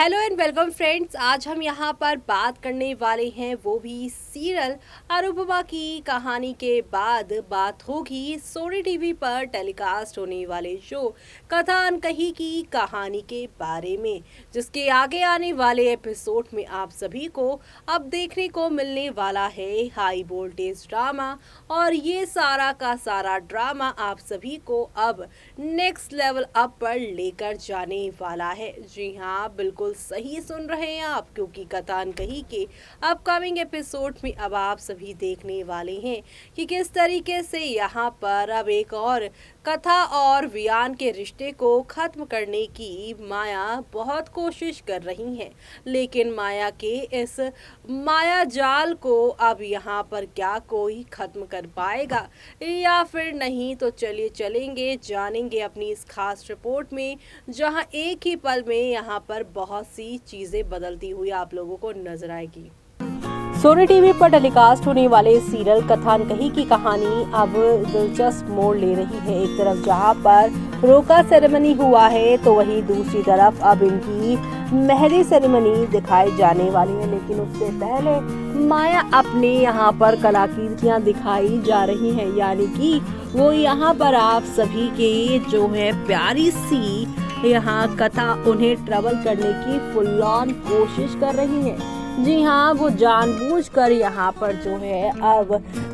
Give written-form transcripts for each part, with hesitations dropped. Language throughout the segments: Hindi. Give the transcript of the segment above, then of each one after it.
Hello and welcome friends. आज हम यहाँ पर बात करने वाले हैं वो भी सीरियल अनुपमा की कहानी के बाद बात होगी सोनी टीवी पर टेलीकास्ट होने वाले शो कथा अनकही की कहानी के बारे में, जिसके आगे आने वाले एपिसोड में आप सभी को अब देखने को मिलने वाला है हाई वोल्टेज ड्रामा। और ये सारा का सारा ड्रामा आप सभी को अब नेक्स्ट लेवल अप पर लेकर जाने वाला है। जी हाँ, बिल्कुल सही सुन रहे हैं आप, क्योंकि कथा अनकही के अपकमिंग एपिसोड में अब आप सभी देखने वाले हैं कि किस तरीके से यहाँ पर अब एक और कथा और वियान के रिश्ते को खत्म करने की माया बहुत कोशिश कर रही हैं। लेकिन माया के इस माया जाल को अब यहाँ पर क्या कोई खत्म कर पाएगा या फिर नहीं, तो चलिए चलेंगे जानेंगे अपनी इस खास रिपोर्ट में, जहां एक ही पल में यहाँ पर बहुत सी चीजें बदलती हुई आप लोगों को नजर आएगी। सोनी टीवी पर टेलीकास्ट होने वाले सीरियल कथा अनकही की कहानी अब दिलचस्प मोड़ ले रही है। एक तरफ जहां पर रोका सेरेमनी हुआ है, तो वहीं दूसरी तरफ अब इनकी मेहंदी सेरेमनी दिखाई जाने वाली है। लेकिन उससे पहले माया अपने यहाँ पर कलाकृतियाँ दिखाई जा रही हैं, यानी कि वो यहाँ पर आप सभी के जो है प्यारी सी यहाँ कथा उन्हें ट्रबल करने की फुल ऑन कोशिश कर रही है। जी हाँ, वो जानबूझकर यहाँ पर जो है अब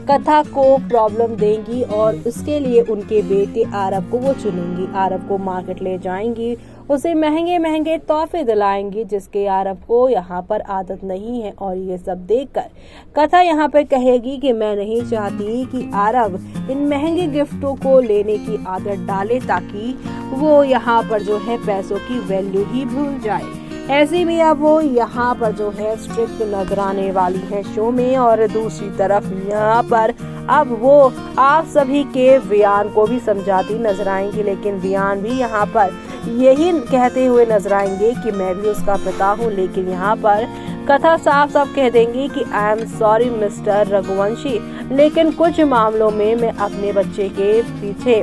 कथा को प्रॉब्लम देंगी और उसके लिए उनके बेटे आरव को वो चुनेंगी। आरव को मार्केट ले जाएंगी, उसे महंगे महंगे तोहफे दिलाएंगी, जिसके आरव को यहाँ पर आदत नहीं है। और ये सब देखकर कथा यहाँ पर कहेगी कि मैं नहीं चाहती कि आरव इन महंगे गिफ्टों को लेने की आदत डाले, ताकि वो यहाँ पर जो है पैसों की वैल्यू ही भूल जाए। ऐसे में अब वो यहाँ पर जो है स्ट्रिक्ट नजर आने वाली है शो में। और दूसरी तरफ यहाँ पर अब वो आप सभी के वियान को भी समझाती नजर आएंगी, लेकिन वियान भी यहाँ पर यही कहते हुए नजर आएंगे कि मैं भी उसका पिता हूँ। लेकिन यहाँ पर कथा साफ साफ कह देंगी कि I am sorry mister Raghuvanshi, लेकिन कुछ मामलों में मैं अपने बच्चे के पीछे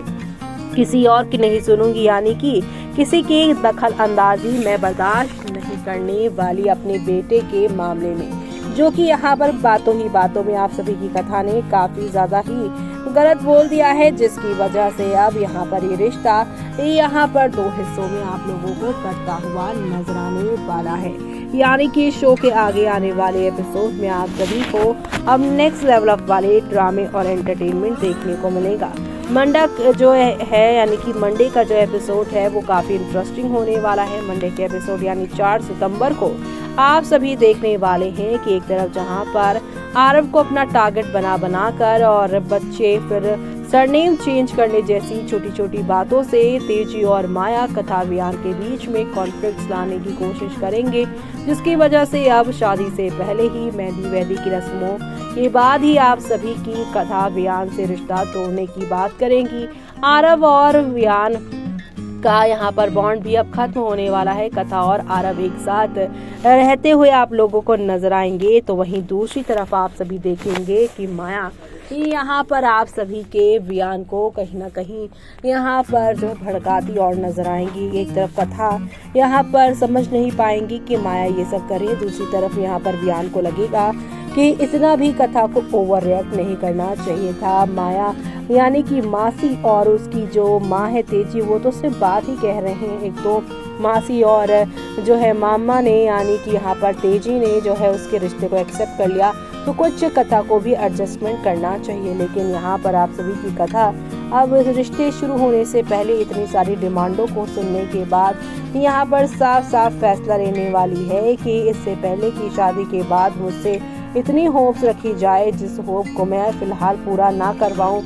किसी और की नहीं सुनूंगी, यानी कि किसी की दखल अंदाजी मैं बर्दाश्त नहीं करने वाली अपने बेटे के मामले में। जो कि यहाँ पर बातों ही बातों में आप सभी की कथा ने काफी ज्यादा ही गलत बोल दिया है, जिसकी वजह से अब यहाँ पर ये रिश्ता यहाँ पर दो हिस्सों में आप लोगों को कटता हुआ नजर आने वाला है। यानी कि शो के आगे आने वाले एपिसोड में आप सभी को अब नेक्स्ट लेवल अप वाले ड्रामे और एंटरटेनमेंट देखने को मिलेगा। मंडे जो है यानी कि मंडे का जो एपिसोड है वो काफी इंटरेस्टिंग होने वाला है। मंडे के एपिसोड यानी 4 सितंबर को आप सभी देखने वाले हैं कि एक तरफ जहां पर आरव को अपना टारगेट बना कर और बच्चे फिर सरनेम चेंज करने जैसी छोटी छोटी बातों से तेजी और माया कथा वियान के बीच में कॉन्फ्लिक्ट्स लाने की कोशिश करेंगे, जिसकी वजह से अब शादी से पहले ही मेहंदी वेदी की रस्मों के बाद ही आप सभी की कथा वियान से रिश्ता तोड़ने की बात करेंगी। आरव और वियान का यहाँ पर बॉन्ड भी अब खत्म होने वाला है। कथा और आरव एक साथ रहते हुए आप लोगों को नजर आएंगे। तो वहीं दूसरी तरफ आप सभी देखेंगे कि माया यहाँ पर आप सभी के वियान को कहीं ना कहीं यहाँ पर जो भड़काती और नजर आएंगी। एक तरफ कथा यहाँ पर समझ नहीं पाएंगी कि माया ये सब करे, दूसरी तरफ यहाँ पर वियान को लगेगा कि इतना भी कथा को ओवर रिएक्ट नहीं करना चाहिए था। माया यानी कि मासी और उसकी जो माँ है तेजी, वो तो सिर्फ बात ही कह रहे हैं। एक तो मासी और जो है मामा ने यानी कि यहाँ पर तेजी ने जो है उसके रिश्ते को एक्सेप्ट कर लिया, तो कुछ कथा को भी एडजस्टमेंट करना चाहिए। लेकिन यहाँ पर आप सभी की कथा अब रिश्ते शुरू होने से पहले इतनी सारी डिमांडों को सुनने के बाद यहाँ पर साफ साफ फैसला लेने वाली है कि इससे पहले की शादी के बाद मुझसे इतनी होप्स रखी जाए जिस होप को मैं फिलहाल पूरा ना करवाऊं,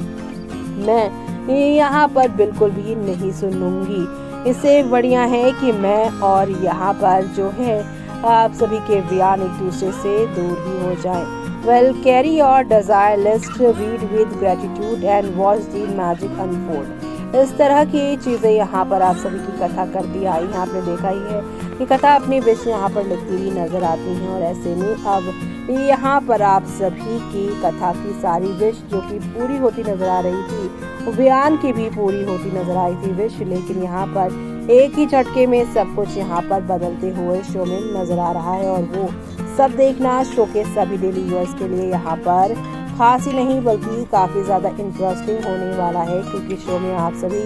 मैं यहाँ पर बिल्कुल भी नहीं सुनूंगी। इससे बढ़िया है कि मैं और यहाँ पर जो है आप सभी के वियान एक दूसरे से दूर ही हो जाएं। Well, carry your desire list, read with gratitude and watch the magic unfold. इस तरह की चीजें यहाँ पर आप सभी की कथा करती आई हैं। आपने देखा ही है कि कथा अपनी विश यहाँ पर लिखती हुई नजर आती हैं। और ऐसे में अब यहाँ पर आप सभी की कथा की सारी विश जो कि पूरी होती नजर आ रही थी, वियान की भी पूरी होती नजर आई थी विश। लेकिन यहाँ पर एक ही झटके में सब कुछ यहाँ पर बदलते हुए शो में नजर आ रहा है और वो सब देखना शो के सभी डेली व्यूअर्स के लिए यहाँ पर खास ही नहीं बल्कि काफ़ी ज़्यादा इंटरेस्टिंग होने वाला है, क्योंकि शो में आप सभी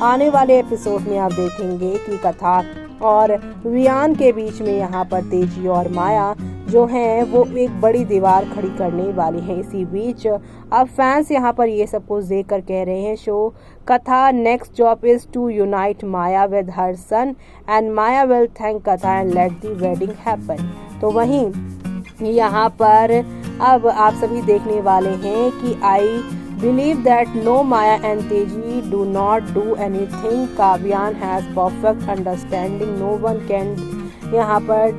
आने वाले एपिसोड में आप देखेंगे कि कथा और वियान के बीच में यहाँ पर तेजी और माया जो हैं वो एक बड़ी दीवार खड़ी करने वाली हैं। इसी बीच अब फैंस यहाँ पर ये सब कुछ देख कर कह रहे हैं show Katha next job is to unite Maya with her son and Maya will thank Katha and let the wedding happen. तो वहीं यहाँ पर अब आप सभी देखने वाले हैं कि I believe that no Maya and Teji do not do anything. Kavyan has perfect understanding, no one can यहाँ पर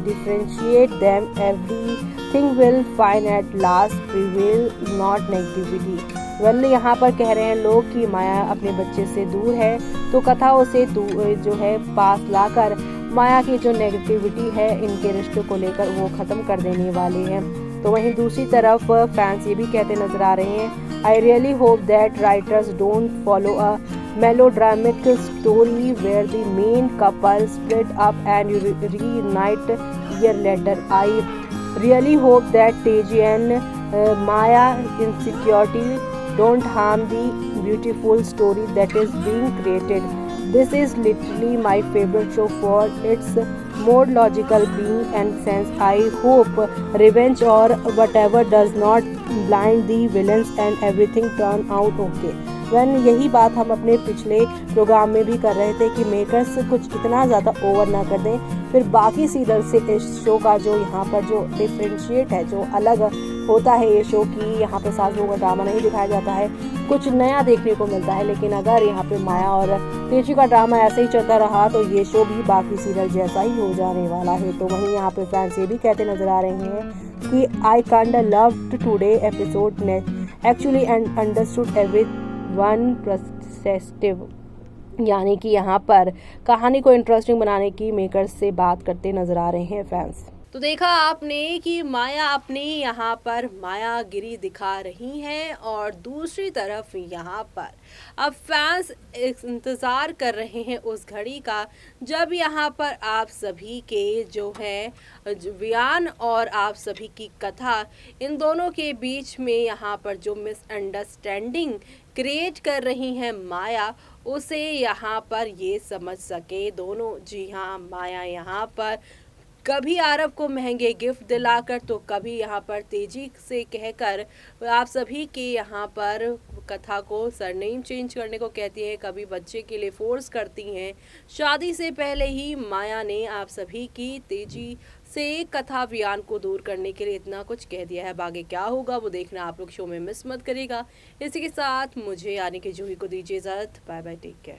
differentiate them, everything will fine at last prevail, not negativity. Well यहाँ पर कह रहे हैं लोग कि माया अपने बच्चे से दूर है तो कथा उसे जो है पास लाकर माया की जो नेगेटिविटी है इनके रिश्तों को लेकर वो ख़त्म कर देने वाले हैं। तो वहीं दूसरी तरफ फैंस ये भी कहते नजर आ रहे हैं I really hope that writers don't follow a melodramatic story where the main couple split up and reunite year later. I really hope that Teji and Maya insecurity don't harm the beautiful story that is being created. This is literally my favorite show for its more logical being and sense. I hope revenge or whatever does not blind the villains and everything turn out okay. यही बात हम अपने पिछले प्रोग्राम में भी कर रहे थे कि मेकर्स कुछ इतना ज़्यादा ओवर ना कर दें, फिर बाकी सीरियल से इस शो का जो यहाँ पर जो डिफ्रेंशिएट है, जो अलग होता है ये शो की यहाँ पे सास बहू का ड्रामा नहीं दिखाया जाता है, कुछ नया देखने को मिलता है। लेकिन अगर यहाँ पे माया और तेजी का ड्रामा ऐसे ही चलता रहा तो ये शो भी बाकी सीरियल जैसा ही हो जाने वाला है। तो वहीं यहाँ पे फैंस ये भी कहते नजर आ रहे हैं कि I kind loved today episode actually and understood every one perspective, यानी कि यहाँ पर कहानी को इंटरेस्टिंग बनाने की मेकर्स से बात करते नजर आ रहे हैं फैंस। तो देखा आपने कि माया अपनी यहाँ पर मायागिरी दिखा रही हैं और दूसरी तरफ यहाँ पर अब फैंस इंतज़ार कर रहे हैं उस घड़ी का जब यहाँ पर आप सभी के जो है वियान और आप सभी की कथा इन दोनों के बीच में यहाँ पर जो मिसअंडरस्टैंडिंग क्रिएट कर रही हैं माया, उसे यहाँ पर ये समझ सके दोनों। जी हाँ, माया यहाँ पर कभी आरव को महंगे गिफ्ट दिलाकर तो कभी यहाँ पर तेजी से कहकर आप सभी के यहाँ पर कथा को सरनेम चेंज करने को कहती हैं, कभी बच्चे के लिए फोर्स करती हैं। शादी से पहले ही माया ने आप सभी की तेजी से कथा वियान को दूर करने के लिए इतना कुछ कह दिया है। अब आगे क्या होगा वो देखना आप लोग शो में मिस मत करिएगा। इसी के साथ मुझे यानी कि जूही को दीजिए इजाज़त। Bye bye, take care.